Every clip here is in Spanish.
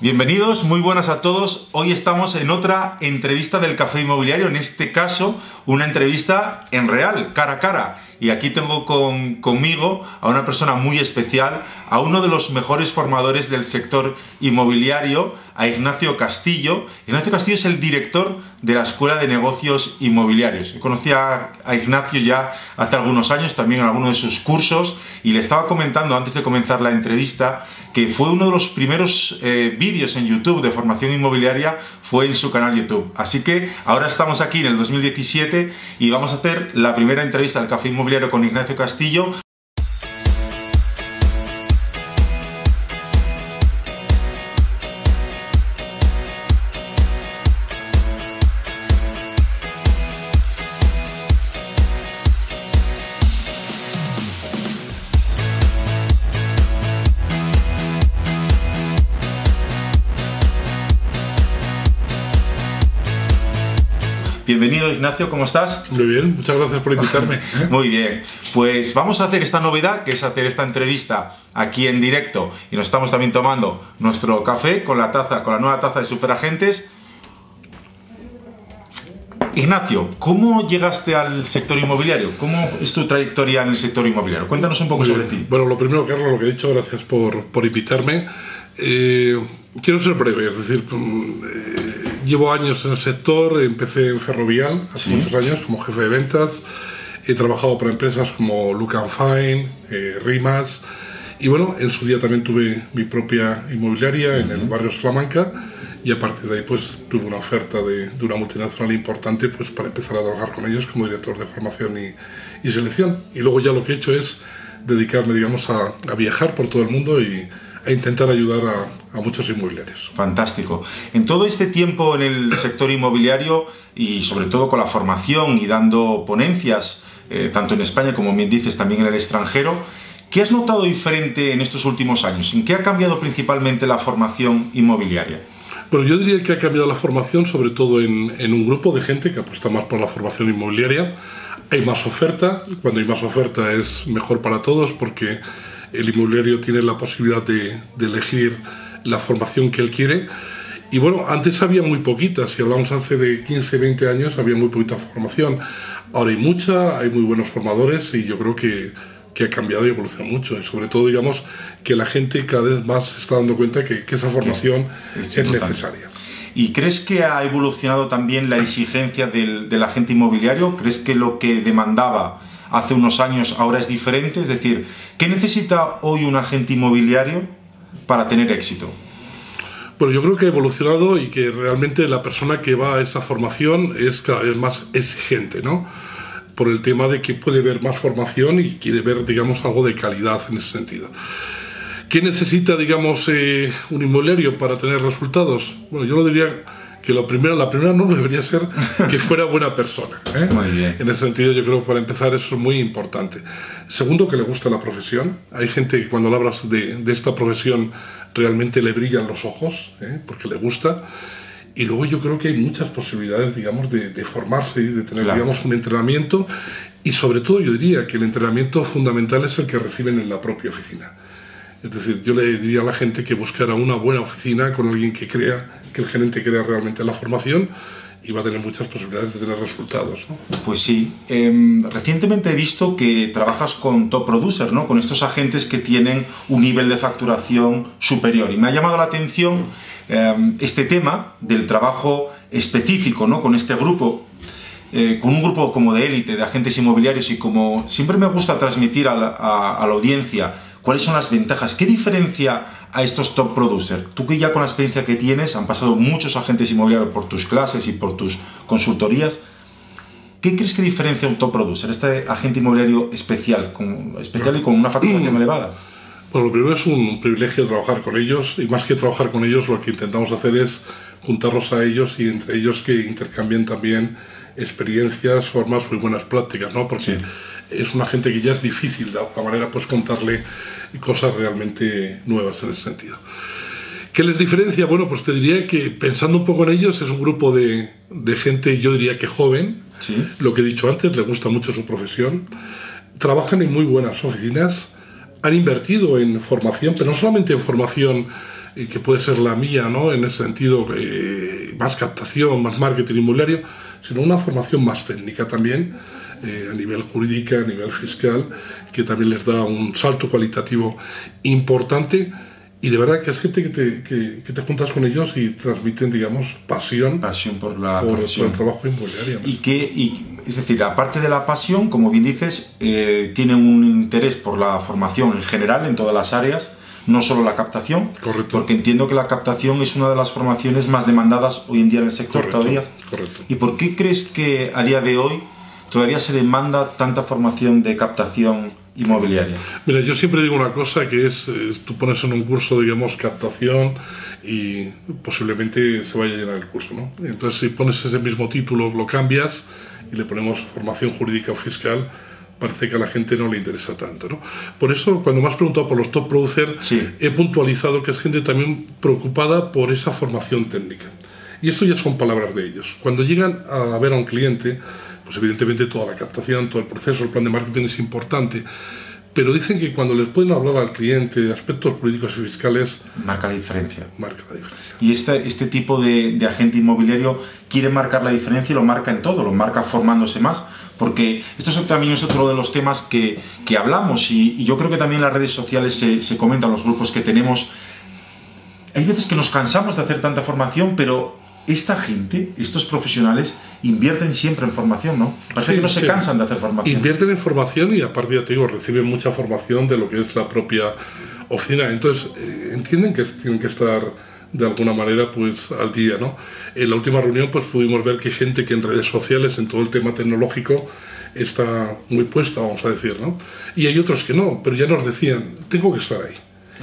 Bienvenidos, muy buenas a todos. Hoy estamos en otra entrevista del Café Inmobiliario, en este caso una entrevista en real, cara a cara. Y aquí tengo conmigo a una persona muy especial, a uno de los mejores formadores del sector inmobiliario, a Ignacio Castillo. Ignacio Castillo es el director de la Escuela de Negocios Inmobiliarios. Conocí a Ignacio ya hace algunos años, también en alguno de sus cursos, y le estaba comentando antes de comenzar la entrevista que fue uno de los primeros vídeos en YouTube de formación inmobiliaria, fue en su canal YouTube. Así que ahora estamos aquí en el 2017 y vamos a hacer la primera entrevista del Café Inmobiliario con Ignacio Castillo. Bienvenido, Ignacio, ¿cómo estás? Muy bien, muchas gracias por invitarme. Muy bien, pues vamos a hacer esta novedad, que es hacer esta entrevista aquí en directo, y nos estamos también tomando nuestro café con la taza, con la nueva taza de Superagentes. Ignacio, ¿cómo llegaste al sector inmobiliario? ¿Cómo es tu trayectoria en el sector inmobiliario? Cuéntanos un poco sobre ti. Bueno, lo primero, Carlos, lo que he dicho, gracias por invitarme. Quiero ser breve, es decir, llevo años en el sector, empecé en Ferrovial hace muchos años como jefe de ventas, he trabajado para empresas como Look & Fine, Rimas, y bueno, en su día también tuve mi propia inmobiliaria en el barrio Salamanca, y a partir de ahí pues tuve una oferta de una multinacional importante pues para empezar a trabajar con ellos como director de formación y selección. Y luego ya lo que he hecho es dedicarme, digamos, a viajar por todo el mundo y a intentar ayudar a muchos inmobiliarios. Fantástico. En todo este tiempo en el sector inmobiliario y sobre todo con la formación y dando ponencias, tanto en España como bien dices también en el extranjero, ¿qué has notado diferente en estos últimos años? ¿En qué ha cambiado principalmente la formación inmobiliaria? Bueno, yo diría que ha cambiado la formación sobre todo en un grupo de gente que apuesta más por la formación inmobiliaria. Hay más oferta, cuando hay más oferta es mejor para todos porque el inmobiliario tiene la posibilidad de elegir la formación que él quiere. Y bueno, antes había muy poquita, si hablamos hace de 15, 20 años, había muy poquita formación. Ahora hay mucha, hay muy buenos formadores y yo creo que ha cambiado y evolucionado mucho. Y sobre todo, digamos, que la gente cada vez más se está dando cuenta que esa formación es necesaria. ¿Y crees que ha evolucionado también la exigencia del agente inmobiliario? ¿Crees que lo que demandaba hace unos años ahora es diferente? Es decir, ¿qué necesita hoy un agente inmobiliario para tener éxito? Bueno, yo creo que ha evolucionado y que realmente la persona que va a esa formación es cada vez más exigente, ¿no? Por el tema de que puede ver más formación y quiere ver, digamos, algo de calidad en ese sentido. ¿Qué necesita, digamos, un inmobiliario para tener resultados? Bueno, yo lo diría que la primera no debería ser que fuera buena persona, ¿eh? Muy bien. En ese sentido, yo creo que para empezar eso es muy importante. Segundo, que le gusta la profesión. Hay gente que cuando le hablas de esta profesión realmente le brillan los ojos, porque le gusta. Y luego yo creo que hay muchas posibilidades, digamos, de formarse y de tener, digamos, un entrenamiento. Y sobre todo yo diría que el entrenamiento fundamental es el que reciben en la propia oficina. Es decir, yo le diría a la gente que buscara una buena oficina con alguien que crea, que el gerente crea realmente en la formación y va a tener muchas posibilidades de tener resultados, ¿no? Pues sí. Recientemente he visto que trabajas con top producers, ¿no? Con estos agentes que tienen un nivel de facturación superior. Y me ha llamado la atención este tema del trabajo específico, ¿no? Con este grupo, con un grupo como de élite, de agentes inmobiliarios, y como siempre me gusta transmitir a la audiencia cuáles son las ventajas, qué diferencia a estos top producers. Tú que ya con la experiencia que tienes, han pasado muchos agentes inmobiliarios por tus clases y por tus consultorías, ¿qué crees que diferencia a un top producer, este agente inmobiliario especial y con una facturación elevada? Bueno, lo primero es un privilegio trabajar con ellos, y más que trabajar con ellos lo que intentamos hacer es juntarlos a ellos y entre ellos que intercambien también experiencias, formas y buenas prácticas, ¿no? Porque es una gente que ya es difícil de alguna manera pues contarle cosas realmente nuevas en ese sentido. ¿Qué les diferencia? Bueno, pues te diría que pensando un poco en ellos es un grupo de gente, yo diría que joven, lo que he dicho antes, le gusta mucho su profesión, trabajan en muy buenas oficinas, han invertido en formación, pero no solamente en formación que puede ser la mía, ¿no? En ese sentido, más captación, más marketing inmobiliario, sino una formación más técnica también, a nivel jurídica, a nivel fiscal, que también les da un salto cualitativo importante. Y de verdad que es gente que te juntas con ellos y transmiten, digamos, pasión por la por profesión. el trabajo inmobiliario. Es decir, aparte de la pasión, como bien dices, tienen un interés por la formación en general, en todas las áreas, no solo la captación. Correcto. Porque entiendo que la captación es una de las formaciones más demandadas hoy en día en el sector. Correcto, todavía. correcto. ¿Y por qué crees que a día de hoy todavía se demanda tanta formación de captación inmobiliaria? Mira, yo siempre digo una cosa que es, tú pones en un curso, digamos, captación y posiblemente se vaya a llenar el curso, ¿no? Entonces, si pones ese mismo título, lo cambias y le ponemos formación jurídica o fiscal, parece que a la gente no le interesa tanto, ¿no? Por eso, cuando me has preguntado por los top producer, Sí. he puntualizado que es gente también preocupada por esa formación técnica. Y esto ya son palabras de ellos. Cuando llegan a ver a un cliente, pues evidentemente toda la captación, todo el proceso, el plan de marketing es importante, pero dicen que cuando les pueden hablar al cliente de aspectos jurídicos y fiscales, Marca la diferencia. marca la diferencia. Y este tipo de agente inmobiliario quiere marcar la diferencia y lo marca en todo, lo marca formándose más, porque esto también es otro de los temas que hablamos y yo creo que también en las redes sociales se comentan, los grupos que tenemos. Hay veces que nos cansamos de hacer tanta formación, pero esta gente, estos profesionales, invierten siempre en formación, ¿no? Parece que no se cansan de hacer formación. Invierten en formación y aparte, ya te digo, reciben mucha formación de lo que es la propia oficina. Entonces, entienden que tienen que estar de alguna manera pues al día, ¿no? En la última reunión pues pudimos ver que hay gente que en redes sociales, en todo el tema tecnológico, está muy puesta, vamos a decir, ¿no? Y hay otros que no, pero ya nos decían, tengo que estar ahí.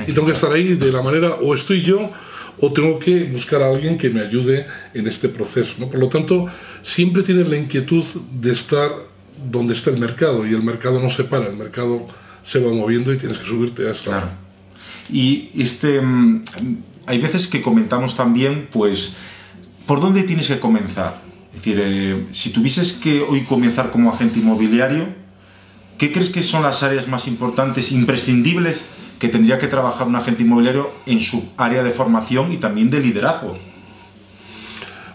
Y tengo que estar ahí de la manera, o estoy yo, o tengo que buscar a alguien que me ayude en este proceso, ¿no? Por lo tanto, siempre tienes la inquietud de estar donde está el mercado, y el mercado no se para, el mercado se va moviendo y tienes que subirte a eso. Claro. Y hay veces que comentamos también, pues, ¿por dónde tienes que comenzar? Es decir, si tuvieses que hoy comenzar como agente inmobiliario, ¿qué crees que son las áreas más importantes, imprescindibles, que tendría que trabajar un agente inmobiliario en su área de formación y también de liderazgo?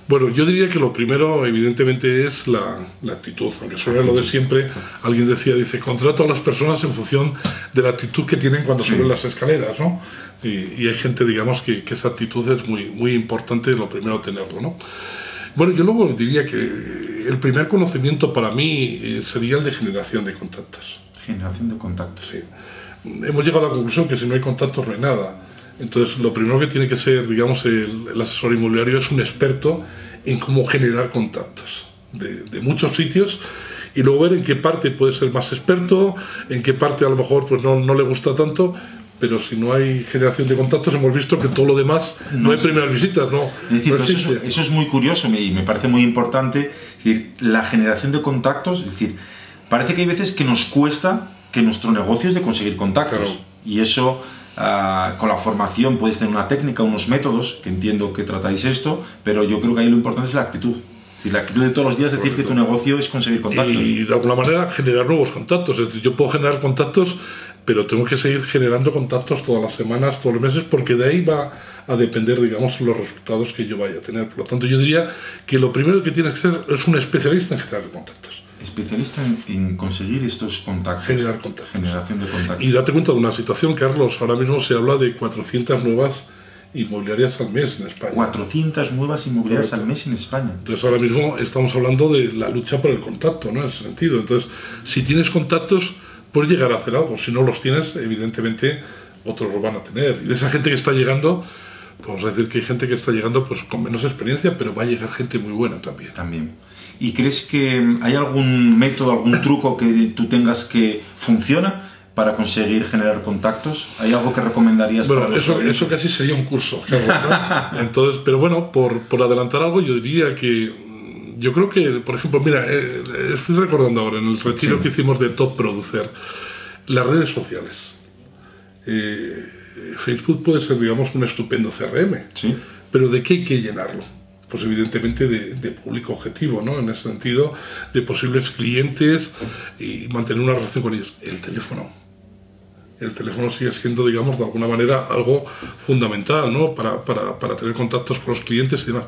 Bueno, yo diría que lo primero, evidentemente, es la actitud. Aunque suena lo de siempre, alguien dice, contrato a las personas en función de la actitud que tienen cuando suben las escaleras, ¿no? Y hay gente, digamos, que esa actitud es muy, muy importante, lo primero tenerlo, ¿no? Bueno, yo luego diría que el primer conocimiento para mí sería el de generación de contactos. Generación de contactos. Sí. Hemos llegado a la conclusión que si no hay contactos no hay nada. Entonces, lo primero que tiene que ser, digamos, el asesor inmobiliario es un experto en cómo generar contactos de muchos sitios y luego ver en qué parte puede ser más experto, en qué parte a lo mejor pues no le gusta tanto, pero si no hay generación de contactos hemos visto que todo lo demás no hay primeras visitas, no. Es decir, no eso es muy curioso y me parece muy importante. Es decir, la generación de contactos, es decir, parece que hay veces que nos cuesta que nuestro negocio es de conseguir contactos. Claro. Y eso, con la formación puedes tener una técnica, unos métodos, que entiendo que tratáis esto, pero yo creo que ahí lo importante es la actitud. Es decir, la actitud de todos los días, decir que tu negocio es conseguir contactos. Y de alguna manera generar nuevos contactos. Es decir, yo puedo generar contactos, pero tengo que seguir generando contactos todas las semanas, todos los meses, porque de ahí va a depender, digamos, los resultados que yo vaya a tener. Por lo tanto, yo diría que lo primero que tiene que ser es un especialista en generar contactos. Especialista en conseguir estos contactos. Generar contactos. Generación de contactos. Y date cuenta de una situación, Carlos, ahora mismo se habla de 400 nuevas inmobiliarias al mes en España. 400 nuevas inmobiliarias al mes en España. Entonces ahora mismo estamos hablando de la lucha por el contacto, ¿no? En ese sentido. Entonces, si tienes contactos, puedes llegar a hacer algo. Si no los tienes, evidentemente, otros los van a tener. Y de esa gente que está llegando, vamos a decir que hay gente que está llegando pues con menos experiencia, pero va a llegar gente muy buena también. También. ¿Y crees que hay algún método, algún truco que tú tengas que funciona para conseguir generar contactos? ¿Hay algo que recomendarías? Bueno, para los eso casi sería un curso, ¿no? Entonces, pero bueno, por adelantar algo, yo diría que yo creo que, por ejemplo, mira, estoy recordando ahora en el retiro que hicimos de Top Producer, las redes sociales. Facebook puede ser, digamos, un estupendo CRM, pero ¿de qué hay que llenarlo? Pues evidentemente de público objetivo, ¿no? En ese sentido, de posibles clientes y mantener una relación con ellos. El teléfono. el teléfono sigue siendo, digamos, de alguna manera algo fundamental, ¿no? Para tener contactos con los clientes y demás.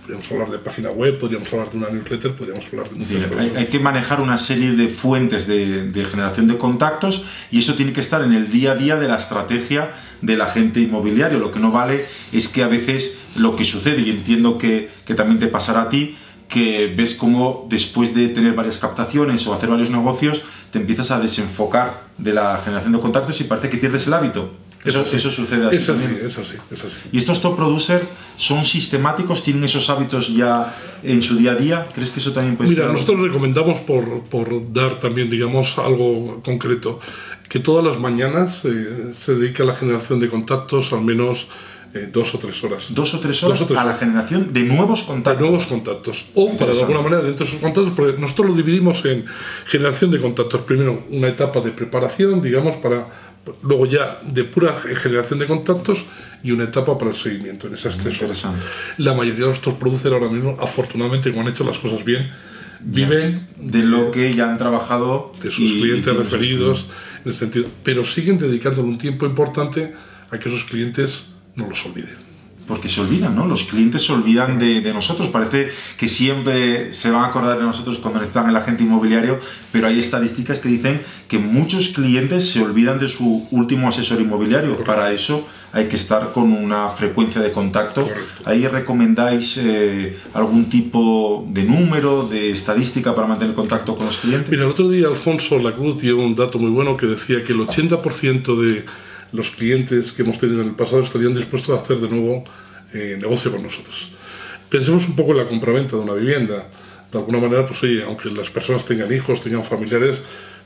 Podríamos hablar de página web, podríamos hablar de una newsletter, podríamos hablar de muchas cosas. Hay que manejar una serie de fuentes de generación de contactos y eso tiene que estar en el día a día de la estrategia del agente inmobiliario. Lo que no vale es que a veces lo que sucede, y entiendo que también te pasará a ti, que ves cómo después de tener varias captaciones o hacer varios negocios, te empiezas a desenfocar de la generación de contactos y parece que pierdes el hábito. Eso sucede así. Es así. ¿Y estos top producers son sistemáticos? ¿Tienen esos hábitos ya en su día a día? ¿Crees que eso también puede ser? Mira, nosotros recomendamos, por dar también, digamos, algo concreto, que todas las mañanas se dedique a la generación de contactos al menos 2 o 3 horas. 2 o 3 horas a la generación de nuevos contactos. De nuevos contactos. O, para de alguna manera, dentro de esos contactos, porque nosotros lo dividimos en generación de contactos. Primero, una etapa de preparación, digamos, luego ya de pura generación de contactos y una etapa para el seguimiento en esas 3 horas. La mayoría de nuestros producers ahora mismo, afortunadamente, como han hecho las cosas bien, viven de lo que ya han trabajado, de sus clientes referidos, en ese sentido, pero siguen dedicándole un tiempo importante a que esos clientes no los olviden. Porque se olvidan, ¿no? Los clientes se olvidan de nosotros. Parece que siempre se van a acordar de nosotros cuando necesitan el agente inmobiliario, pero hay estadísticas que dicen que muchos clientes se olvidan de su último asesor inmobiliario. Correcto. Para eso hay que estar con una frecuencia de contacto. Correcto. ¿Ahí recomendáis algún tipo de número, de estadística para mantener contacto con los clientes? Mira, el otro día Alfonso Lacruz dio un dato muy bueno que decía que el 80% de los clientes que hemos tenido en el pasado estarían dispuestos a hacer de nuevo negocio con nosotros. Pensemos un poco en la compraventa de una vivienda. De alguna manera, pues oye, aunque las personas tengan hijos, tengan familiares,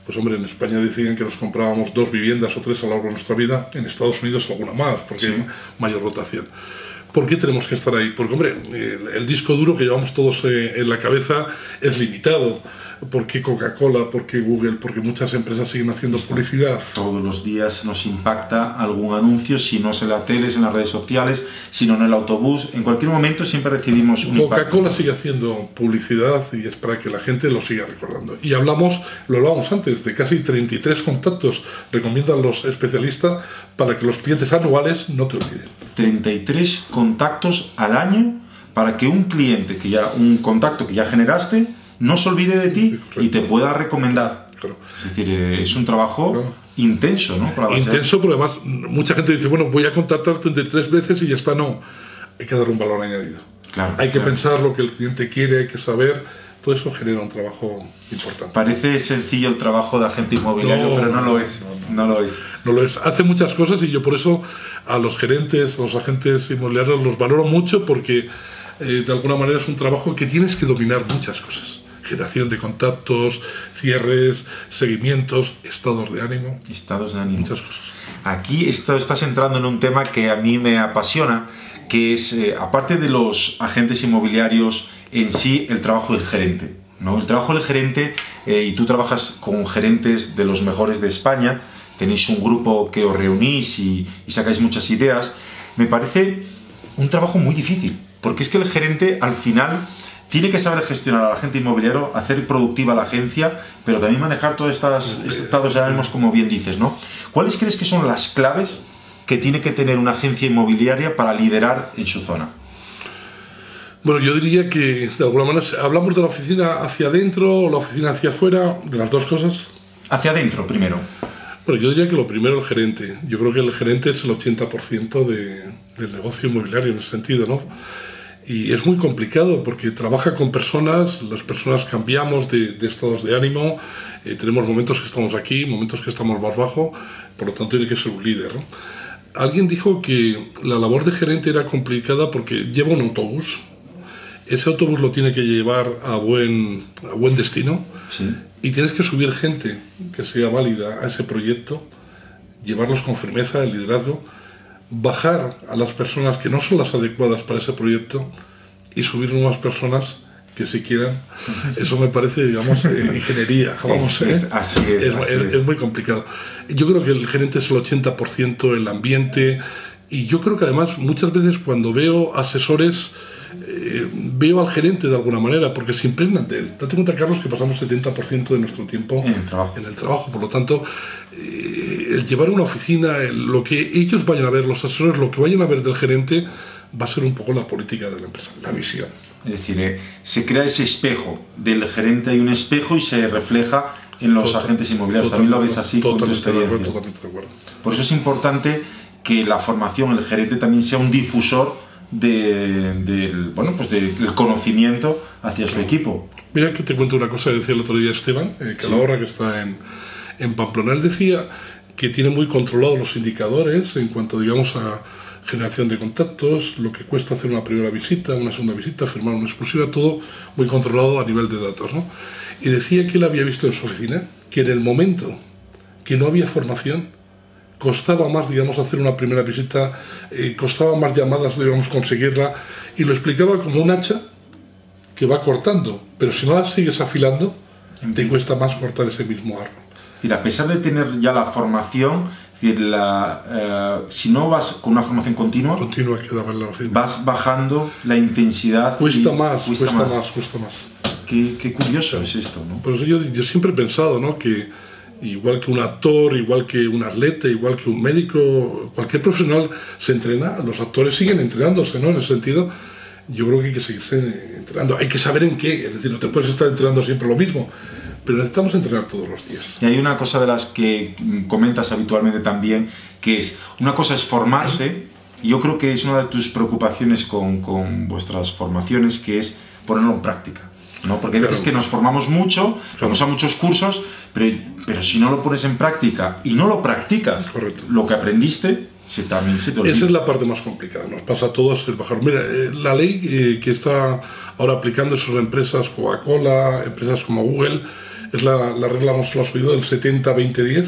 pues hombre, en España decían que nos comprábamos 2 viviendas o 3 a lo largo de nuestra vida, en Estados Unidos alguna más, porque hay mayor rotación. ¿Por qué tenemos que estar ahí? Porque, hombre, el disco duro que llevamos todos en la cabeza es limitado. ¿Por qué Coca-Cola? ¿Por qué Google? Porque muchas empresas siguen haciendo publicidad. Todos los días nos impacta algún anuncio, si no es en la tele, es en las redes sociales, si no en el autobús. En cualquier momento siempre recibimos un impacto. Coca-Cola sigue haciendo publicidad y es para que la gente lo siga recordando. Y lo hablábamos antes, de casi 33 contactos recomiendan los especialistas para que los clientes anuales no te olviden. 33 contactos al año para que un contacto que ya generaste no se olvide de ti y te pueda recomendar. Claro. Es decir, es un trabajo intenso, ¿no? Intenso, pero además mucha gente dice, bueno, voy a contactar 33 veces y ya está. No, hay que dar un valor añadido. Claro, hay que pensar lo que el cliente quiere, hay que saber. Todo eso genera un trabajo importante. Parece sencillo el trabajo de agente inmobiliario, pero no lo es. No lo es. No lo es. Hace muchas cosas y yo por eso a los gerentes, a los agentes inmobiliarios los valoro mucho porque de alguna manera es un trabajo que tienes que dominar muchas cosas. Generación de contactos, cierres, seguimientos, estados de ánimo. Estados de ánimo. Muchas cosas. Aquí estás entrando en un tema que a mí me apasiona, que es, aparte de los agentes inmobiliarios en sí, el trabajo del gerente, ¿no? El trabajo del gerente, y tú trabajas con gerentes de los mejores de España, tenéis un grupo que os reunís y sacáis muchas ideas, me parece un trabajo muy difícil, porque es que el gerente al final tiene que saber gestionar al agente inmobiliario, hacer productiva la agencia, pero también manejar todos estos estados de ánimos, como bien dices, ¿no? ¿Cuáles crees que son las claves que tiene que tener una agencia inmobiliaria para liderar en su zona? Bueno, yo diría que, de alguna manera, hablamos de la oficina hacia adentro o la oficina hacia afuera, de las dos cosas. Hacia adentro, primero. Bueno, yo diría que lo primero el gerente. Yo creo que el gerente es el 80% del negocio inmobiliario en ese sentido, ¿no? Y es muy complicado porque trabaja con personas, las personas cambiamos de estados de ánimo, tenemos momentos que estamos aquí, momentos que estamos más bajo, por lo tanto tiene que ser un líder, ¿no? Alguien dijo que la labor de gerente era complicada porque lleva un autobús, ese autobús lo tiene que llevar a buen destino, sí, y tienes que subir gente que sea válida a ese proyecto, llevarlos con firmeza, el liderazgo, bajar a las personas que no son las adecuadas para ese proyecto y subir nuevas personas que si quieran. Eso me parece, digamos, ingeniería. Vamos, así es. Es muy complicado. Yo creo que el gerente es el 80%, el ambiente, y yo creo que además muchas veces cuando veo asesores veo al gerente de alguna manera, porque se impregnan de él. Date cuenta, Carlos, que pasamos 70% de nuestro tiempo en el trabajo. Por lo tanto, el llevar una oficina, lo que ellos vayan a ver, los asesores, lo que vayan a ver del gerente, va a ser un poco la política de la empresa, la visión. Es decir, se crea ese espejo. Del gerente hay un espejo y se refleja en los agentes inmobiliarios. También lo ves así con tu experiencia. Totalmente de acuerdo. Por eso es importante que la formación, el gerente también sea un difusor del conocimiento hacia su equipo. Mira que te cuento una cosa, decía el otro día Esteban, Calahorra, que está en Pamplona. Él decía que tiene muy controlados los indicadores en cuanto, digamos, a generación de contactos, lo que cuesta hacer una primera visita, una segunda visita, firmar una exclusiva, todo muy controlado a nivel de datos, ¿no? Y decía que él había visto en su oficina que en el momento que no había formación, costaba más, digamos, hacer una primera visita, costaba más llamadas, digamos, conseguirla, y lo explicaba como un hacha que va cortando, pero si no la sigues afilando, te cuesta más cortar ese mismo árbol. Y a pesar de tener ya la formación, si no vas con una formación continua, vas bajando la intensidad. Cuesta más. Qué curioso es esto, ¿no? Por eso yo siempre he pensado, ¿no?, que igual que un actor, igual que un atleta, igual que un médico, cualquier profesional se entrena, los actores siguen entrenándose, ¿no? En ese sentido, yo creo que hay que seguirse entrenando. Hay que saber en qué, es decir, no te puedes estar entrenando siempre lo mismo, pero necesitamos entrenar todos los días. Y hay una cosa de las que comentas habitualmente también, que es, una cosa es formarse, y yo creo que es una de tus preocupaciones con vuestras formaciones, que es ponerlo en práctica, ¿no? Porque hay veces que nos formamos mucho, vamos a muchos cursos, pero si no lo pones en práctica y no lo practicas, lo que aprendiste, también se te olvida. Esa es la parte más complicada, nos pasa a todos el bajar. Mira, la ley que está ahora aplicando sus empresas, Coca-Cola, empresas como Google, es la regla, no se lo has oído, del 70-20-10.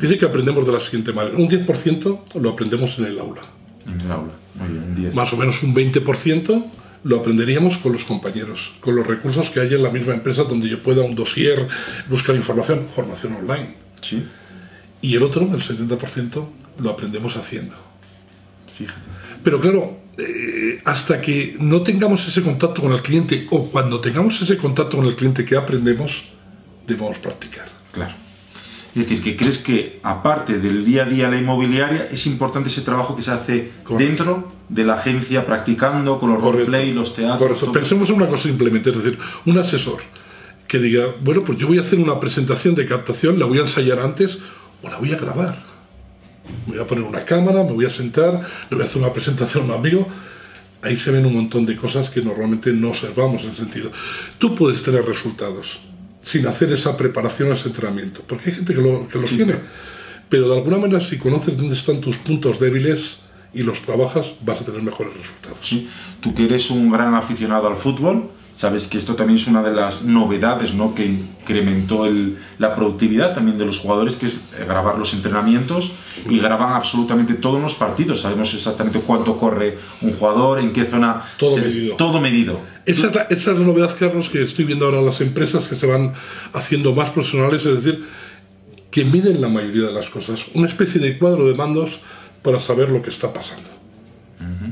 Dice que aprendemos de la siguiente manera: un 10% lo aprendemos en el aula. En el aula, muy bien, un 10. Más o menos un 20% lo aprenderíamos con los compañeros, con los recursos que hay en la misma empresa, donde yo pueda un dossier, buscar información, formación online. Sí. Y el otro, el 70%, lo aprendemos haciendo. Fíjate. Pero claro, hasta que no tengamos ese contacto con el cliente, o cuando tengamos ese contacto con el cliente que aprendemos, debemos practicar. Claro. Es decir, que crees que aparte del día a día la inmobiliaria, es importante ese trabajo que se hace dentro de la agencia, practicando con los roleplay, los teatros. Correcto. Pensemos en una cosa simplemente, es decir, un asesor que diga, bueno, pues yo voy a hacer una presentación de captación, la voy a ensayar antes o la voy a grabar. Me voy a poner una cámara, me voy a sentar, le voy a hacer una presentación a un amigo. Ahí se ven un montón de cosas que normalmente no observamos en ese sentido. Tú puedes tener resultados sin hacer esa preparación, ese entrenamiento, porque hay gente que los tiene, pero de alguna manera, si conoces dónde están tus puntos débiles y los trabajas, vas a tener mejores resultados. Sí. Tú que eres un gran aficionado al fútbol, sabes que esto también es una de las novedades, ¿no?, que incrementó la productividad también de los jugadores, que es grabar los entrenamientos, y graban absolutamente todos los partidos. Sabemos exactamente cuánto corre un jugador, en qué zona. Todo medido. Esa es la novedad, Carlos, que estoy viendo ahora en las empresas que se van haciendo más profesionales, es decir, que miden la mayoría de las cosas. Una especie de cuadro de mandos para saber lo que está pasando.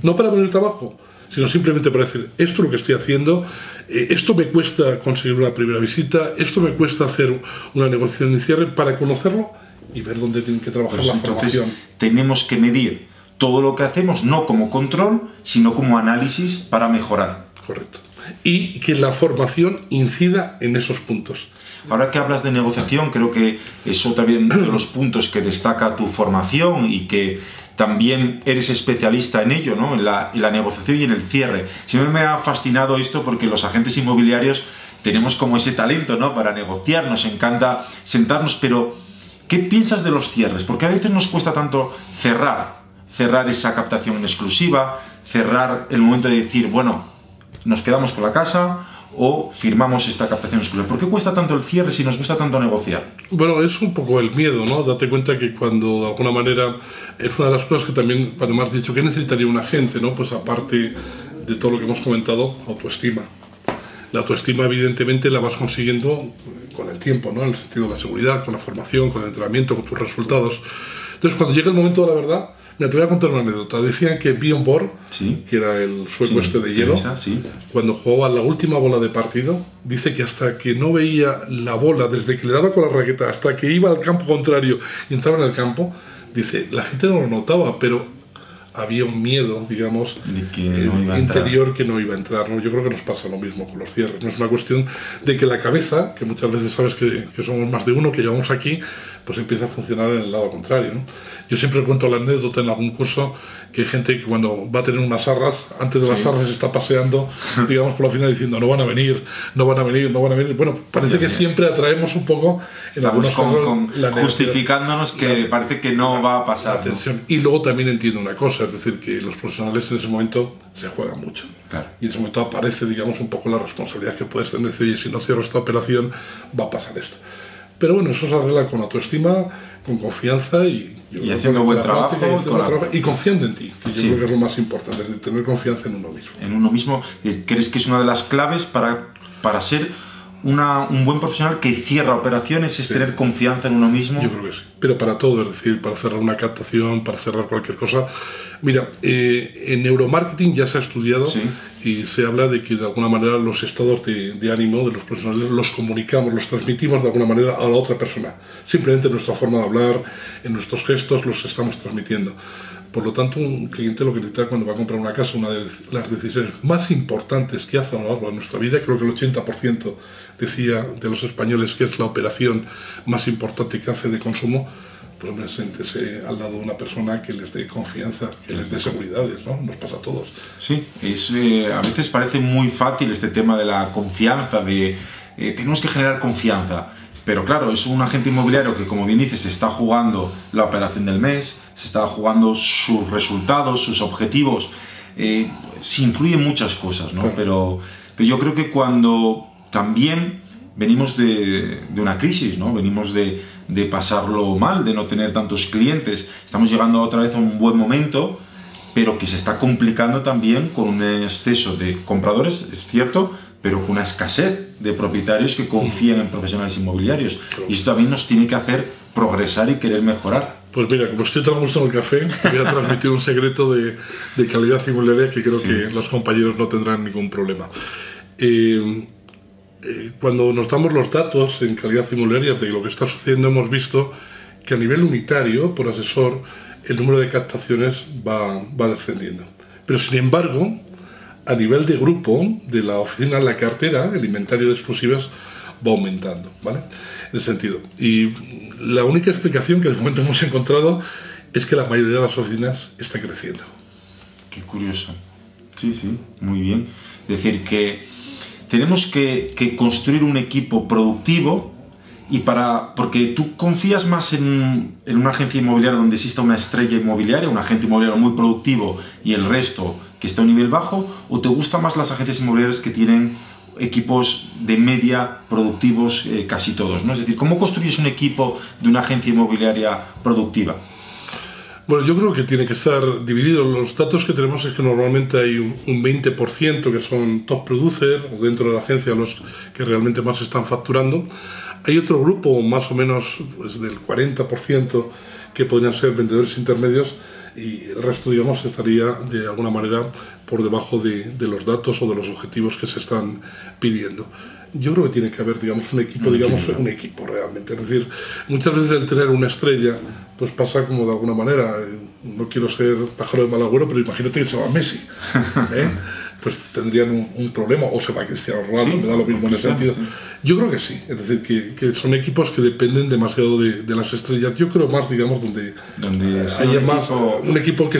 No para poner trabajo, sino simplemente para decir, esto es lo que estoy haciendo, esto me cuesta conseguir una primera visita, esto me cuesta hacer una negociación de cierre, para conocerlo y ver dónde tienen que trabajar la formación. Tenemos que medir todo lo que hacemos, no como control, sino como análisis para mejorar. Correcto. Y que la formación incida en esos puntos. Ahora que hablas de negociación, creo que eso también es uno de los puntos que destaca tu formación, y que también eres especialista en ello, ¿no?, en la negociación y en el cierre. Siempre me ha fascinado esto, porque los agentes inmobiliarios tenemos como ese talento, ¿no?, para negociar, nos encanta sentarnos, pero ¿qué piensas de los cierres? Porque a veces nos cuesta tanto cerrar esa captación en exclusiva, cerrar el momento de decir, bueno, nos quedamos con la casa o firmamos esta captación exclusiva. ¿Por qué cuesta tanto el cierre si nos gusta tanto negociar? Bueno, es un poco el miedo, ¿no? Date cuenta que cuando, de alguna manera, es una de las cosas que también, cuando me has dicho, ¿qué necesitaría un agente, no? Pues aparte de todo lo que hemos comentado, autoestima. La autoestima, evidentemente, la vas consiguiendo con el tiempo, ¿no? En el sentido de la seguridad, con la formación, con el entrenamiento, con tus resultados. Entonces, cuando llega el momento de la verdad, Mira, te voy a contar una anécdota. Decían que Björn Borg, Sí. que era el sueco Sí, este de hielo, sí. cuando jugaba la última bola de partido, dice que hasta que no veía la bola, desde que le daba con la raqueta hasta que iba al campo contrario y entraba en el campo, dice, la gente no lo notaba, pero había un miedo, digamos, De que no iba a interior que no iba a entrar, ¿no? Yo creo que nos pasa lo mismo con los cierres. No es una cuestión de que la cabeza, que muchas veces sabes que somos más de uno, que llevamos aquí, pues empieza a funcionar en el lado contrario, ¿no? Yo siempre cuento la anécdota en algún curso que hay gente que cuando va a tener unas arras, antes de las arras está paseando, digamos, por la final diciendo no van a venir, no van a venir, no van a venir. Bueno, parece que siempre atraemos un poco en algunos casos justificándonos que parece que no va a pasar. Atención. Y luego también entiendo una cosa, es decir, que los profesionales en ese momento se juegan mucho. Claro. Y en ese momento aparece, digamos, un poco la responsabilidad que puedes tener. Oye, si no cierro esta operación, va a pasar esto. Pero bueno, eso se arregla con autoestima, con confianza y haciendo buen trabajo. Y confiando en ti, que yo creo que es lo más importante, tener confianza en uno mismo. En uno mismo, ¿crees que es una de las claves para ser un buen profesional que cierra operaciones, es tener confianza en uno mismo? Yo creo que sí, pero para todo, es decir, para cerrar una captación, para cerrar cualquier cosa. Mira, en neuromarketing ya se ha estudiado y se habla de que de alguna manera los estados de ánimo de los profesionales los comunicamos, los transmitimos de alguna manera a la otra persona. Simplemente en nuestra forma de hablar, en nuestros gestos los estamos transmitiendo. Por lo tanto, un cliente lo que necesita cuando va a comprar una casa, una de las decisiones más importantes que hace a lo largo de nuestra vida, creo que el 80% decía de los españoles que es la operación más importante que hace de consumo, pues hombre, siéntese al lado de una persona que les dé confianza, que les dé seguridades, ¿no? Nos pasa a todos. Sí, a veces parece muy fácil este tema de la confianza, tenemos que generar confianza. Pero claro, es un agente inmobiliario que, como bien dices, se está jugando la operación del mes, se está jugando sus resultados, sus objetivos, se influyen muchas cosas, ¿no? Pero yo creo que cuando también venimos de una crisis, ¿no? Venimos de pasarlo mal, de no tener tantos clientes, estamos llegando otra vez a un buen momento, pero que se está complicando también con un exceso de compradores, es cierto, pero con una escasez de propietarios que confían en profesionales inmobiliarios. Y esto también nos tiene que hacer progresar y querer mejorar. Pues mira, como estoy tan a gusto en el café, te voy a transmitir un secreto de calidad inmobiliaria que creo que los compañeros no tendrán ningún problema. Cuando nos damos los datos en calidad inmobiliaria de lo que está sucediendo, hemos visto que a nivel unitario, por asesor, el número de captaciones va descendiendo. Pero sin embargo, a nivel de grupo, de la oficina, la cartera, el inventario de exclusivas va aumentando, ¿vale? En ese sentido. Y la única explicación que de momento hemos encontrado es que la mayoría de las oficinas está creciendo. Qué curioso. Sí, muy bien. Es decir, que tenemos que construir un equipo productivo porque tú confías más en una agencia inmobiliaria donde exista una estrella inmobiliaria, un agente inmobiliario muy productivo y el resto que está a un nivel bajo, o te gustan más las agencias inmobiliarias que tienen equipos de media productivos casi todos, ¿no? Es decir, ¿cómo construyes un equipo de una agencia inmobiliaria productiva? Bueno, yo creo que tiene que estar dividido. Los datos que tenemos es que normalmente hay un 20% que son top producer, o dentro de la agencia los que realmente más están facturando. Hay otro grupo, más o menos pues, del 40%, que podrían ser vendedores intermedios, y el resto, digamos, estaría de alguna manera por debajo de los datos o de los objetivos que se están pidiendo. Yo creo que tiene que haber, digamos, un equipo realmente. Es decir, muchas veces el tener una estrella, pues pasa como de alguna manera, no quiero ser pájaro de mal agüero, pero imagínate que se va Messi, pues tendrían un problema, o se va Cristiano Ronaldo, me da lo mismo en ese sentido. Yo creo que sí, es decir, que son equipos que dependen demasiado de las estrellas. Yo creo más, digamos, donde haya un equipo que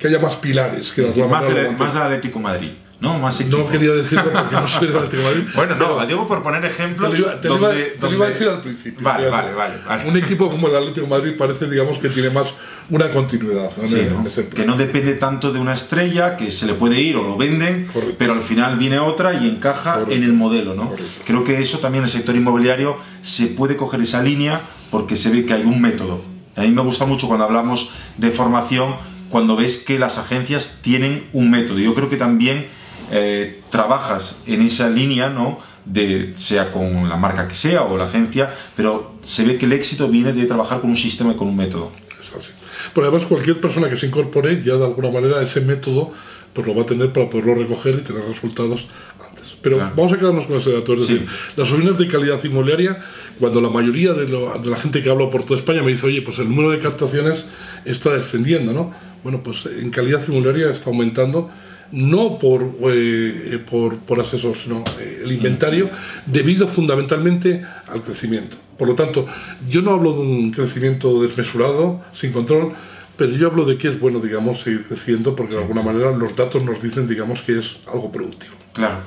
haya más pilares. Que más del Atlético Madrid. No quería decirlo porque no soy del Atlético de Madrid. Bueno, no, digo por poner ejemplos. Te lo iba a decir al principio. Vale. Un equipo como el Atlético de Madrid parece, digamos, que tiene más una continuidad. Que no depende tanto de una estrella, que se le puede ir o lo venden, pero al final viene otra y encaja en el modelo, ¿no? Creo que eso también en el sector inmobiliario se puede coger esa línea porque se ve que hay un método. A mí me gusta mucho cuando hablamos de formación, cuando ves que las agencias tienen un método. Yo creo que también trabajas en esa línea, ¿no? Sea con la marca que sea o la agencia, pero se ve que el éxito viene de trabajar con un sistema y con un método. Eso sí. Pero además cualquier persona que se incorpore ya de alguna manera ese método pues lo va a tener para poderlo recoger y tener resultados antes. Pero claro, vamos a quedarnos con ese dato. Es decir, las oficinas de calidad inmobiliaria, cuando la mayoría de la gente que habla por toda España me dice, oye, pues el número de captaciones está descendiendo, ¿no? Bueno, pues en calidad inmobiliaria está aumentando, no por asesor, sino el inventario, debido fundamentalmente al crecimiento. Por lo tanto, yo no hablo de un crecimiento desmesurado, sin control, pero yo hablo de que es bueno, digamos, seguir creciendo, porque de alguna manera los datos nos dicen, digamos, que es algo productivo. Claro.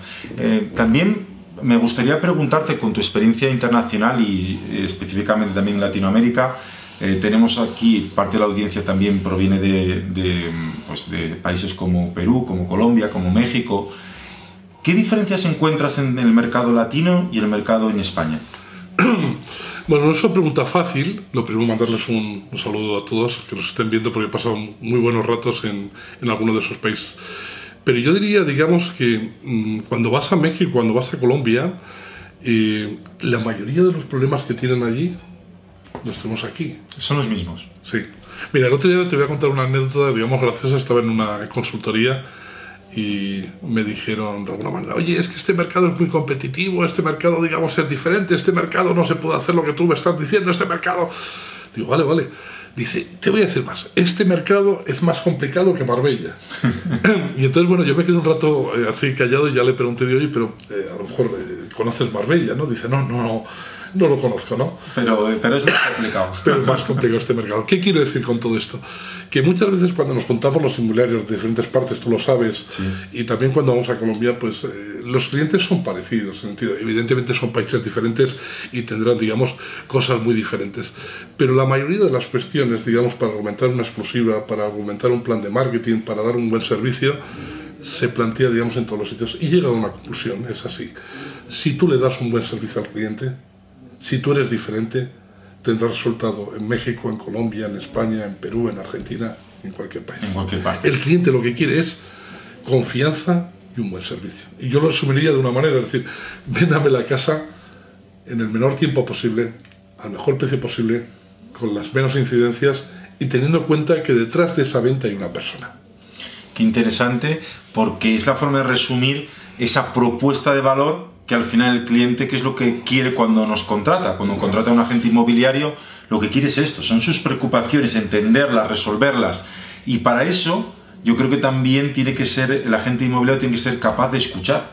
También me gustaría preguntarte, con tu experiencia internacional y específicamente también en Latinoamérica, tenemos aquí, parte de la audiencia también proviene pues de países como Perú, como Colombia, como México. ¿Qué diferencias encuentras en el mercado latino y en el mercado en España? Bueno, no es una pregunta fácil. Lo primero, mandarles un saludo a todos que nos estén viendo, porque he pasado muy buenos ratos en alguno de esos países. Pero yo diría, digamos, que cuando vas a México, cuando vas a Colombia, la mayoría de los problemas que tienen allí los tenemos aquí. Son los mismos. Sí. Mira, el otro día te voy a contar una anécdota, digamos, graciosa. Estaba en una consultoría y me dijeron de alguna manera, oye, es que este mercado es muy competitivo, este mercado, digamos, es diferente, este mercado no se puede hacer lo que tú me estás diciendo, este mercado... Digo, vale, vale. Dice, te voy a decir más, este mercado es más complicado que Marbella. Y entonces, bueno, yo me quedé un rato así callado y ya le pregunté, oye, pero a lo mejor conoces Marbella, ¿no? Dice, no lo conozco, ¿no? Pero es más complicado. Pero es más complicado este mercado. ¿Qué quiero decir con todo esto? Que muchas veces cuando nos contamos los inmobiliarios de diferentes partes, tú lo sabes, sí, y también cuando vamos a Colombia, pues los clientes son parecidos, en sentido, evidentemente son países diferentes y tendrán, digamos, cosas muy diferentes. Pero la mayoría de las cuestiones, digamos, para argumentar una exclusiva, para argumentar un plan de marketing, para dar un buen servicio, se plantea, digamos, en todos los sitios. Y llega a una conclusión, es así. Si tú le das un buen servicio al cliente, si tú eres diferente, tendrás resultado en México, en Colombia, en España, en Perú, en Argentina, en cualquier país. En cualquier parte. El cliente lo que quiere es confianza y un buen servicio. Y yo lo resumiría de una manera, es decir, véndame la casa en el menor tiempo posible, al mejor precio posible, con las menos incidencias y teniendo en cuenta que detrás de esa venta hay una persona. Qué interesante, porque es la forma de resumir esa propuesta de valor que al final el cliente, ¿qué es lo que quiere cuando nos contrata? Cuando contrata a un agente inmobiliario, lo que quiere es esto, son sus preocupaciones, entenderlas, resolverlas. Y para eso, yo creo que también tiene que ser, el agente inmobiliario tiene que ser capaz de escuchar.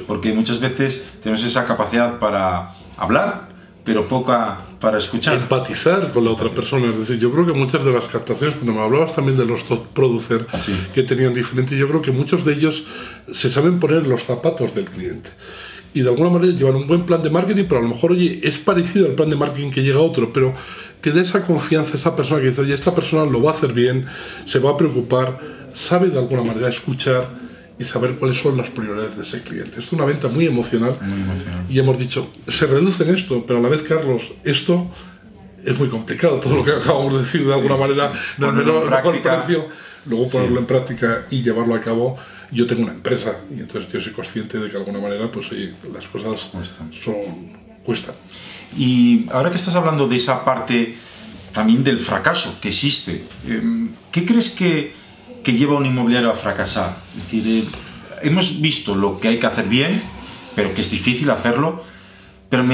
Porque muchas veces tenemos esa capacidad para hablar, pero poca para escuchar. Empatizar con la otra persona. Es decir, yo creo que muchas de las captaciones, cuando me hablabas también de los top producer, sí, que tenían diferente, yo creo que muchos de ellos se saben poner los zapatos del cliente. Y de alguna manera llevan un buen plan de marketing, pero a lo mejor, oye, es parecido al plan de marketing que llega otro, pero te da esa confianza, esa persona que dice, oye, esta persona lo va a hacer bien, se va a preocupar, sabe de alguna manera escuchar y saber cuáles son las prioridades de ese cliente. Es una venta muy emocional. Muy emocional. Y hemos dicho, se reduce en esto, pero a la vez, Carlos, esto es muy complicado, todo lo que acabamos de decir de alguna manera, no es mejor precio, luego ponerlo en práctica y llevarlo a cabo. Yo tengo una empresa y entonces yo soy consciente de que de alguna manera pues oye, las cosas cuestan. Y ahora que estás hablando de esa parte también del fracaso que existe, ¿qué crees que lleva a un inmobiliario a fracasar? Es decir, hemos visto lo que hay que hacer bien, pero que es difícil hacerlo, pero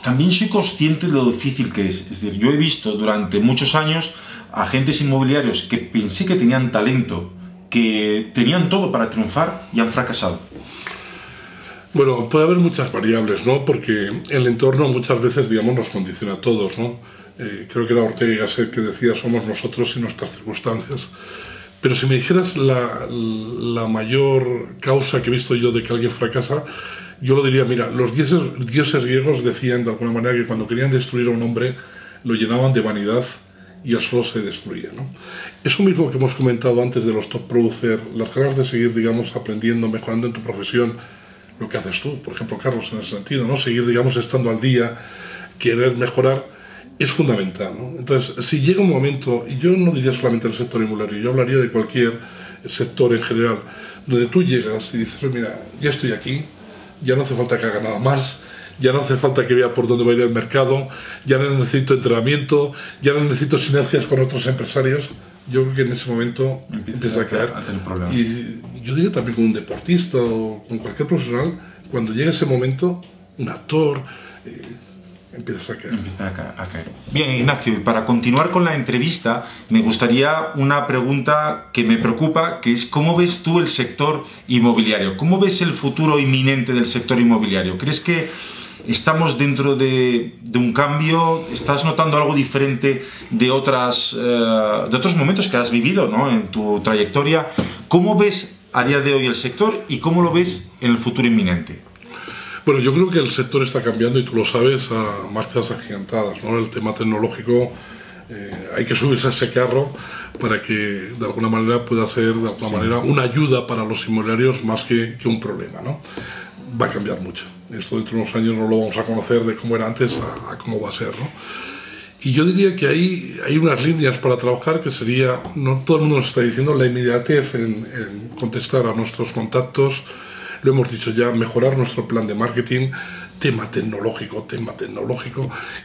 también soy consciente de lo difícil que es. Es decir, yo he visto durante muchos años agentes inmobiliarios que pensé que tenían talento, que tenían todo para triunfar y han fracasado. Bueno, puede haber muchas variables, ¿no? Porque el entorno muchas veces, digamos, nos condiciona a todos, ¿no? Creo que era Ortega y Gasset que decía, somos nosotros y nuestras circunstancias. Pero si me dijeras la mayor causa que he visto yo de que alguien fracasa, yo lo diría, mira, los dioses griegos decían de alguna manera que cuando querían destruir a un hombre lo llenaban de vanidad y él solo se destruía, ¿no? Eso mismo que hemos comentado antes de los top producer, las ganas de seguir, digamos, aprendiendo, mejorando en tu profesión, lo que haces tú, por ejemplo, Carlos, en ese sentido, ¿no? Seguir, digamos, estando al día, querer mejorar, es fundamental, ¿no? Entonces, si llega un momento, y yo no diría solamente del sector inmobiliario, yo hablaría de cualquier sector en general, donde tú llegas y dices, mira, ya estoy aquí, ya no hace falta que haga nada más, ya no hace falta que vea por dónde va a ir el mercado, ya no necesito entrenamiento, ya no necesito sinergias con otros empresarios. Yo creo que en ese momento empieza a caer. A tener problemas. Y yo diría también con un deportista o con cualquier profesional, cuando llega ese momento, un actor, empiezas a caer. Empieza a caer. Bien, Ignacio, y para continuar con la entrevista, me gustaría una pregunta que me preocupa, que es ¿cómo ves tú el sector inmobiliario? ¿Cómo ves el futuro inminente del sector inmobiliario? ¿Crees que estamos dentro de un cambio? ¿Estás notando algo diferente de otros momentos que has vivido, ¿no?, en tu trayectoria? ¿Cómo ves a día de hoy el sector y cómo lo ves en el futuro inminente? Bueno, yo creo que el sector está cambiando y tú lo sabes a marchas agigantadas, ¿no? El tema tecnológico, hay que subirse a ese carro para que de alguna manera pueda ser de alguna manera una ayuda para los inmobiliarios más que un problema, ¿no? Va a cambiar mucho. Esto dentro de unos años no lo vamos a conocer de cómo era antes a cómo va a ser, ¿no? Y yo diría que hay unas líneas para trabajar que sería, no todo el mundo nos está diciendo, la inmediatez en contestar a nuestros contactos. Lo hemos dicho ya, mejorar nuestro plan de marketing, tema tecnológico,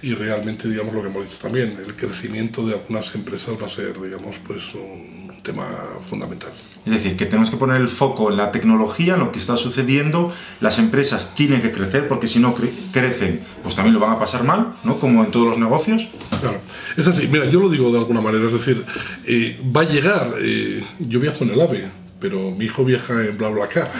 y realmente, digamos, lo que hemos dicho también, el crecimiento de algunas empresas va a ser, digamos, pues un tema fundamental. Es decir, que tenemos que poner el foco en la tecnología, en lo que está sucediendo. Las empresas tienen que crecer, porque si no crecen, pues también lo van a pasar mal, ¿no?, como en todos los negocios. Claro, es así. Mira, yo lo digo de alguna manera, es decir, va a llegar, yo viajo en el AVE, pero mi hijo viaja en BlaBlaCar.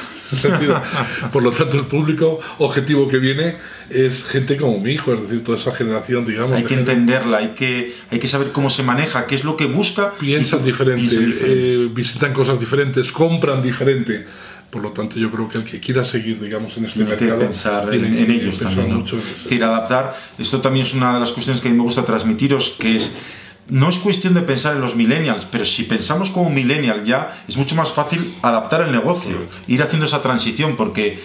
Por lo tanto, el público objetivo que viene es gente como mi hijo, es decir, toda esa generación, digamos. Hay que entenderla, hay que saber cómo se maneja, qué es lo que busca. Piensan diferente, visitan cosas diferentes, compran diferente. Por lo tanto, yo creo que el que quiera seguir, digamos, en este mercado, que pensar en ellos también, ¿no? Mucho en es decir, adaptar. Esto también es una de las cuestiones que a mí me gusta transmitiros, que es: no es cuestión de pensar en los millennials, pero si pensamos como millennial ya, es mucho más fácil adaptar el negocio, ir haciendo esa transición, porque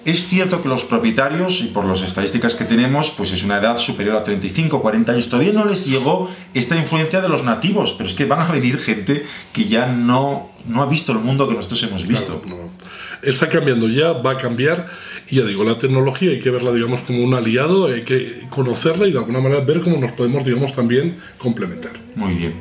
es cierto que los propietarios, y por las estadísticas que tenemos, pues es una edad superior a 35, 40 años, todavía no les llegó esta influencia de los nativos, pero es que van a venir gente que ya no ha visto el mundo que nosotros hemos visto. Claro, no. Está cambiando ya, va a cambiar, y ya digo, la tecnología hay que verla, digamos, como un aliado, hay que conocerla y de alguna manera ver cómo nos podemos, digamos, también complementar. Muy bien.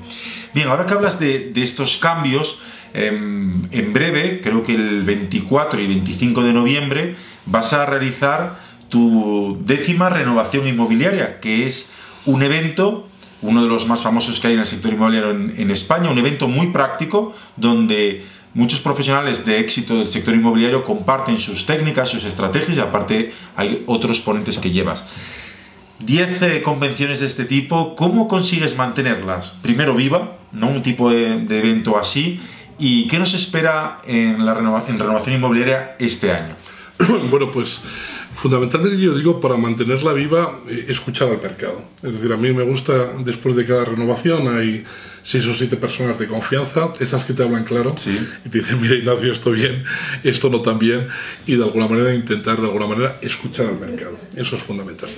Bien, ahora que hablas de estos cambios, en breve, creo que el 24 y 25 de noviembre, vas a realizar tu 10ª renovación inmobiliaria, que es un evento, uno de los más famosos que hay en el sector inmobiliario en España, un evento muy práctico donde muchos profesionales de éxito del sector inmobiliario comparten sus técnicas, sus estrategias, y aparte hay otros ponentes que llevas. 10 convenciones de este tipo, ¿cómo consigues mantenerlas? Primero viva, ¿no?, un tipo de evento así, ¿y qué nos espera en renovación inmobiliaria este año? Bueno, pues fundamentalmente yo digo, para mantenerla viva, escuchar al mercado. Es decir, a mí me gusta, después de cada renovación hay 6 o 7 personas de confianza, esas que te hablan claro, sí, y te dicen: mira, Ignacio, esto bien, esto no tan bien, y de alguna manera intentar, de alguna manera, escuchar al mercado. Eso es fundamental.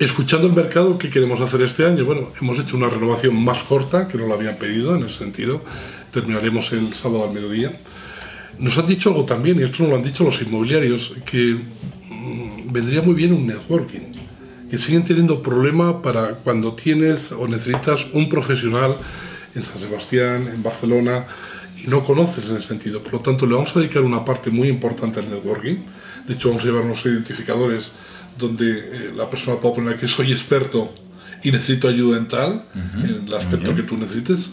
Escuchando el mercado, ¿qué queremos hacer este año? Bueno, hemos hecho una renovación más corta, que nos lo habían pedido, en ese sentido. Terminaremos el sábado al mediodía. Nos han dicho algo también, y esto nos lo han dicho los inmobiliarios, que vendría muy bien un networking, que siguen teniendo problema para cuando tienes o necesitas un profesional en San Sebastián, en Barcelona, y no conoces en ese sentido. Por lo tanto, le vamos a dedicar una parte muy importante al networking. De hecho, vamos a llevar unos identificadores donde la persona puede poner que soy experto y necesito ayuda en tal, en el aspecto que tú necesites.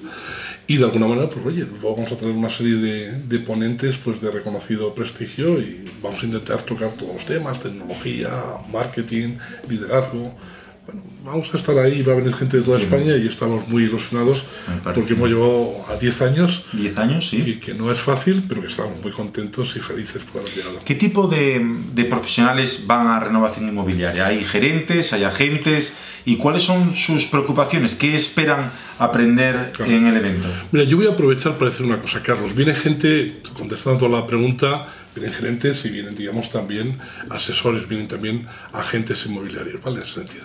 Y de alguna manera, pues oye, vamos a traer una serie de ponentes, pues, de reconocido prestigio, y vamos a intentar tocar todos los temas: tecnología, marketing, liderazgo. Bueno, vamos a estar ahí, va a venir gente de toda España, y estamos muy ilusionados porque hemos llevado a 10 años. 10 años, sí. Y que no es fácil, pero que estamos muy contentos y felices por haber llegado. ¿Qué tipo de profesionales van a renovación inmobiliaria? ¿Hay gerentes, hay agentes? ¿Y cuáles son sus preocupaciones? ¿Qué esperan aprender en el evento? Mira, yo voy a aprovechar para decir una cosa, Carlos. Viene gente, contestando a la pregunta, vienen gerentes y vienen, digamos, también asesores, vienen también agentes inmobiliarios, ¿vale? En ese sentido.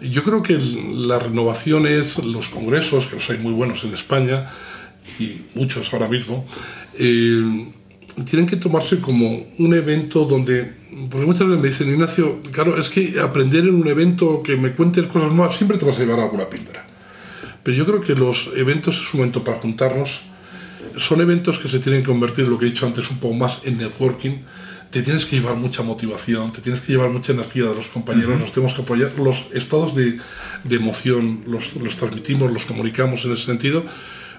Yo creo que las renovaciones, los congresos, que los hay muy buenos en España, y muchos ahora mismo, tienen que tomarse como un evento donde, porque muchas veces me dicen, Ignacio, claro, es que aprender en un evento, que me cuentes cosas nuevas, siempre te vas a llevar alguna píldora. Pero yo creo que los eventos es un momento para juntarnos, son eventos que se tienen que convertir, lo que he dicho antes, un poco más en networking. Te tienes que llevar mucha motivación, te tienes que llevar mucha energía de los compañeros, nos tenemos que apoyar. Los estados de emoción los transmitimos, los comunicamos en ese sentido,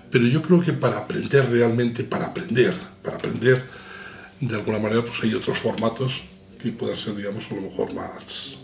pero yo creo que para aprender realmente, para aprender, de alguna manera, pues hay otros formatos que puedan ser, digamos, a lo mejor más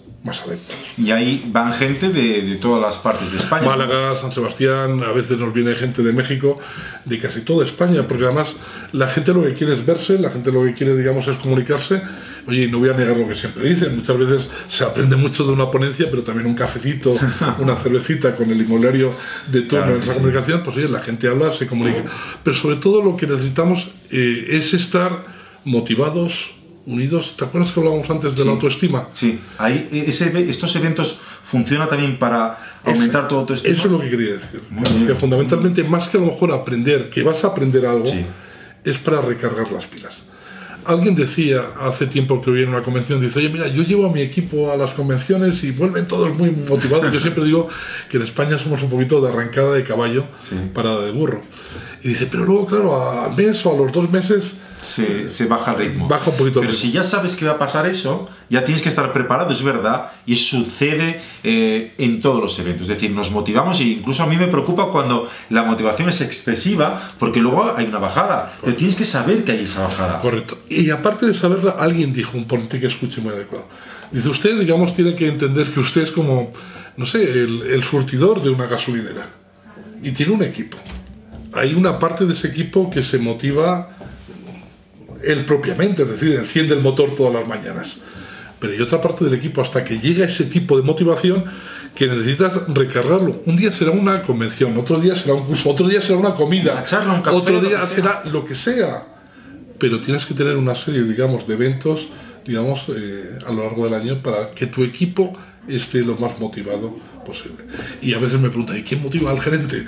adeptos. Y ahí van gente de todas las partes de España. Málaga, San Sebastián, a veces nos viene gente de México, de casi toda España, porque además la gente lo que quiere es verse, la gente lo que quiere, digamos, es comunicarse. Oye, no voy a negar lo que siempre dicen, muchas veces se aprende mucho de una ponencia, pero también un cafecito, una cervecita con el inmobiliario de turno en esa comunicación, pues oye, la gente habla, se comunica. Pero sobre todo lo que necesitamos es estar motivados, unidos. ¿Te acuerdas que hablábamos antes de la autoestima? Sí, ahí, estos eventos funcionan también para aumentar tu autoestima. Eso es lo que quería decir. Que fundamentalmente, más que a lo mejor aprender, que vas a aprender algo, es para recargar las pilas. Alguien decía hace tiempo que hoy en una convención, dice, oye, mira, yo llevo a mi equipo a las convenciones y vuelven todos muy motivados. Yo siempre digo que en España somos un poquito de arrancada de caballo, parada de burro. Y dice, pero luego, claro, al mes o a los 2 meses... Se baja el ritmo. Baja un poquito el ritmo. Pero si ya sabes que va a pasar eso, ya tienes que estar preparado, es verdad, y sucede en todos los eventos. Es decir, nos motivamos, e incluso a mí me preocupa cuando la motivación es excesiva, porque luego hay una bajada. Pero tienes que saber que hay esa bajada. Correcto. Y aparte de saberla, alguien dijo, un ponente que escuche muy adecuado. Dice, usted, digamos, tiene que entender que usted es como, no sé, el surtidor de una gasolinera. Y tiene un equipo. Hay una parte de ese equipo que se motiva él propiamente, es decir, enciende el motor todas las mañanas. Pero hay otra parte del equipo, hasta que llega ese tipo de motivación, que necesitas recargarlo. Un día será una convención, otro día será un curso, otro día será una comida, una charla, un café, otro día será lo que sea. Pero tienes que tener una serie, digamos, de eventos, digamos, a lo largo del año para que tu equipo esté lo más motivado posible. Y a veces me preguntan, ¿y quién motiva al gerente?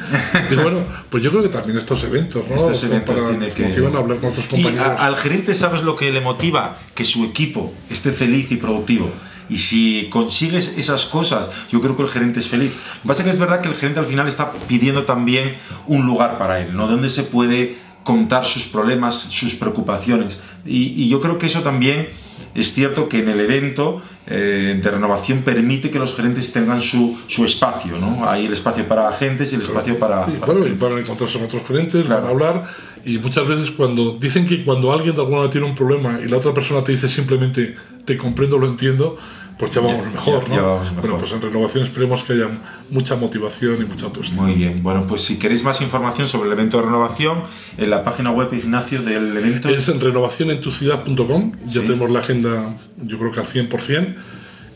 Digo, bueno, pues yo creo que también estos eventos, ¿no? Estos eventos tiene que motivan a hablar con otros compañeros. Y al gerente, ¿sabes lo que le motiva? Que su equipo esté feliz y productivo. Y si consigues esas cosas, yo creo que el gerente es feliz. Lo que pasa es que es verdad que el gerente al final está pidiendo también un lugar para él, ¿no? Donde se puede contar sus problemas, sus preocupaciones. Y yo creo que eso también es cierto, que en el evento de renovación permite que los gerentes tengan su espacio, ¿no? Hay el espacio para agentes y el espacio para... Sí, bueno, y para encontrarse con otros gerentes, claro, van a hablar, y muchas veces cuando dicen que cuando alguien de alguna manera tiene un problema y la otra persona te dice simplemente te comprendo, lo entiendo, pues ya vamos mejor, ¿no? Ya vamos mejor. Bueno, pues en renovación esperemos que haya mucha motivación y mucha autoestima. Muy bien, bueno, pues si queréis más información sobre el evento de renovación, en la página web, Ignacio, del evento... Es en renovacionentuciudad.com, ya tenemos la agenda, yo creo que al 100%,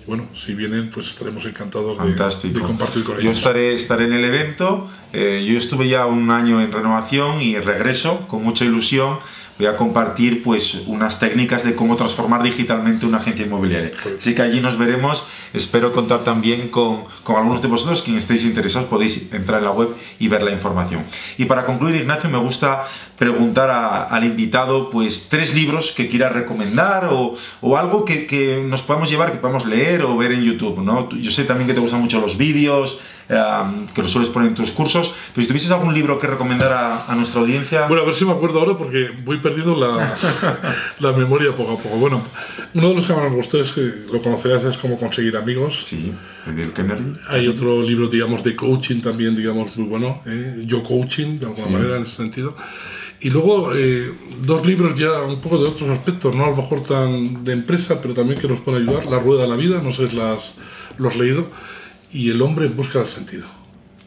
y bueno, si vienen, pues estaremos encantados de compartir con ellos. Yo estaré en el evento, yo estuve ya un año en renovación y regreso con mucha ilusión. Voy a compartir pues unas técnicas de cómo transformar digitalmente una agencia inmobiliaria. Así que allí nos veremos. Espero contar también con algunos de vosotros. Quien estéis interesados podéis entrar en la web y ver la información. Y para concluir, Ignacio, me gusta preguntar al invitado pues 3 libros que quiera recomendar o algo que nos podamos llevar, que podamos leer o ver en YouTube, ¿no? Yo sé también que te gustan mucho los vídeos, que lo sueles poner en tus cursos, pero si tuvieses algún libro que recomendar a nuestra audiencia... Bueno, a ver si me acuerdo ahora, porque voy perdiendo la memoria poco a poco. Bueno, uno de los que más me gustó, es que lo conocerás, es Cómo conseguir amigos. Sí, Dale Carnegie. Hay otro libro, digamos, de coaching también, digamos, muy bueno, Yo Coaching, de alguna manera, en ese sentido. Y luego 2 libros ya un poco de otros aspectos, no a lo mejor tan de empresa, pero también que nos pueden ayudar. La Rueda de la Vida, no sé si lo has leído, y El hombre en busca del sentido.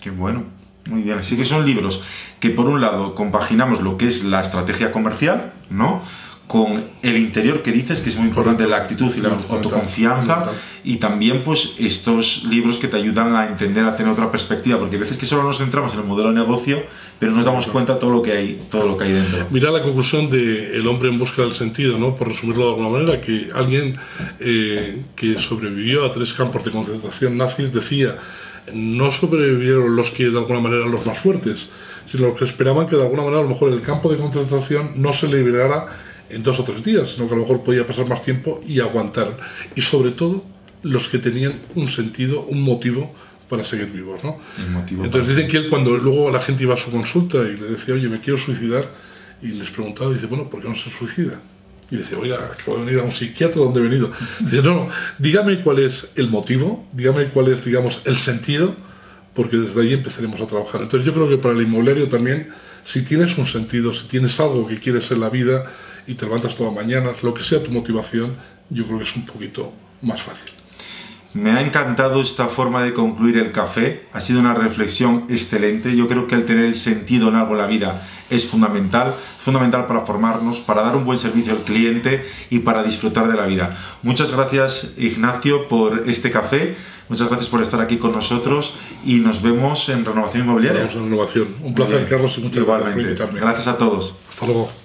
Qué bueno, muy bien. Así que son libros que por un lado compaginamos lo que es la estrategia comercial, ¿no?, con el interior, que dices que es muy importante, la actitud y la autoconfianza, y también pues estos libros que te ayudan a entender, a tener otra perspectiva, porque a veces que solo nos centramos en el modelo de negocio, pero no nos damos cuenta de todo lo que hay dentro. Mira la conclusión de El hombre en busca del sentido, ¿no?, por resumirlo de alguna manera, que alguien que sobrevivió a 3 campos de concentración nazis decía: no sobrevivieron los que de alguna manera eran los más fuertes, sino los que esperaban que de alguna manera a lo mejor el campo de concentración no se liberara en 2 o 3 días, sino que a lo mejor podía pasar más tiempo y aguantar. Y sobre todo, los que tenían un sentido, un motivo para seguir vivos, ¿no? Entonces dicen que él, cuando luego la gente iba a su consulta y le decía, oye, me quiero suicidar, y les preguntaba, dice, bueno, ¿por qué no se suicida? Y decía, oiga, acabo de venir a un psiquiatra, ¿dónde he venido? Dice, no, dígame cuál es el motivo, dígame cuál es, digamos, el sentido, porque desde ahí empezaremos a trabajar. Entonces yo creo que para el inmobiliario también, si tienes un sentido, si tienes algo que quieres en la vida y te levantas todas las mañanas, lo que sea tu motivación, yo creo que es un poquito más fácil. Me ha encantado esta forma de concluir el café, ha sido una reflexión excelente. Yo creo que el tener el sentido en algo en la vida es fundamental para formarnos, para dar un buen servicio al cliente y para disfrutar de la vida. Muchas gracias, Ignacio, por este café, muchas gracias por estar aquí con nosotros y nos vemos en Renovación Inmobiliaria. Nos vemos en Renovación. Un placer, Carlos, y muchas gracias por invitarme. Gracias a todos. Hasta luego.